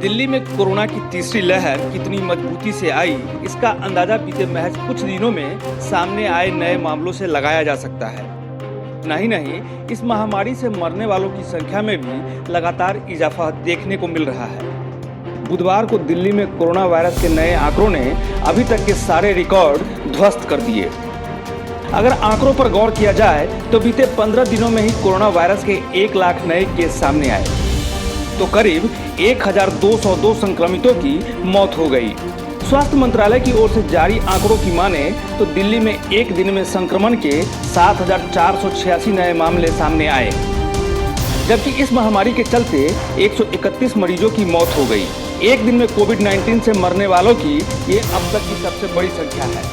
दिल्ली में कोरोना की तीसरी लहर कितनी मजबूती से आई, इसका अंदाजा बीते महज कुछ दिनों में सामने आए नए मामलों से लगाया जा सकता है। नहीं, इस महामारी से मरने वालों की संख्या में भी लगातार इजाफा देखने को मिल रहा है। बुधवार को दिल्ली में कोरोना वायरस के नए आंकड़ों ने अभी तक के सारे रिकॉर्ड ध्वस्त कर दिए। अगर आंकड़ों पर गौर किया जाए तो बीते 15 दिनों में ही कोरोना वायरस के 1 लाख नए केस सामने आए, तो करीब 1202 संक्रमितों की मौत हो गई। स्वास्थ्य मंत्रालय की ओर से जारी आंकड़ों की माने तो दिल्ली में एक दिन में संक्रमण के 7,486 नए मामले सामने आए, जबकि इस महामारी के चलते 131 मरीजों की मौत हो गई। एक दिन में कोविड-19 से मरने वालों की ये अब तक की सबसे बड़ी संख्या है।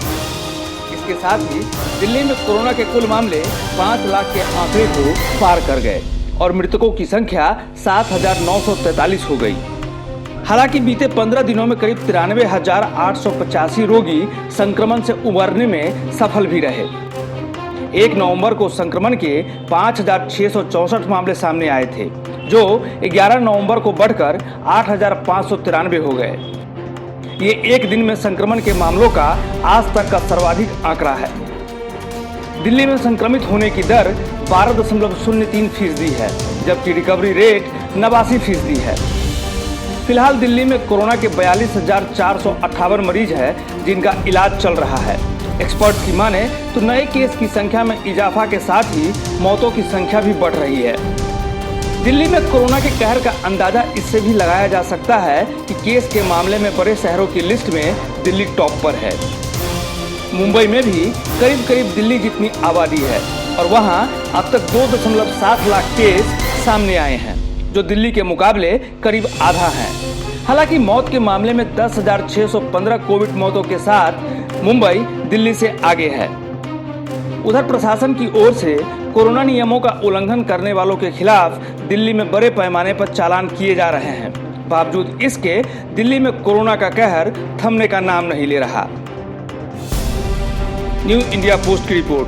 इसके साथ ही दिल्ली में कोरोना के कुल मामले 5 लाख के आंकड़े को पार कर गए और मृतकों की संख्या 7,943 हो गई। हालांकि बीते 15 दिनों में करीब 93,885 रोगी संक्रमण से उबरने में सफल भी रहे। 1 नवंबर को संक्रमण के 5,664 मामले सामने आए थे, जो 11 नवंबर को बढ़कर 8,593 हो गए। ये एक दिन में संक्रमण के मामलों का आज तक का सर्वाधिक आंकड़ा है। दिल्ली में संक्रमित होने की दर 12.03% है, जबकि रिकवरी रेट 89% है। फिलहाल दिल्ली में कोरोना के 42,458 मरीज हैं, जिनका इलाज चल रहा है। एक्सपर्ट्स की माने तो नए केस की संख्या में इजाफा के साथ ही मौतों की संख्या भी बढ़ रही है। दिल्ली में कोरोना के कहर का अंदाजा इससे भी लगाया जा सकता है कि केस के मामले में बड़े शहरों की लिस्ट में दिल्ली टॉप पर है। मुंबई में भी करीब दिल्ली जितनी आबादी है और वहां अब तक 2.7 लाख केस सामने आए हैं, जो दिल्ली के मुकाबले करीब आधा है। हालांकि मौत के मामले में 10,615 कोविड मौतों के साथ मुंबई दिल्ली से आगे है। उधर प्रशासन की ओर से कोरोना नियमों का उल्लंघन करने वालों के खिलाफ दिल्ली में बड़े पैमाने पर चालान किए जा रहे हैं। बावजूद इसके दिल्ली में कोरोना का कहर थमने का नाम नहीं ले रहा। न्यू इंडिया पोस्ट की रिपोर्ट।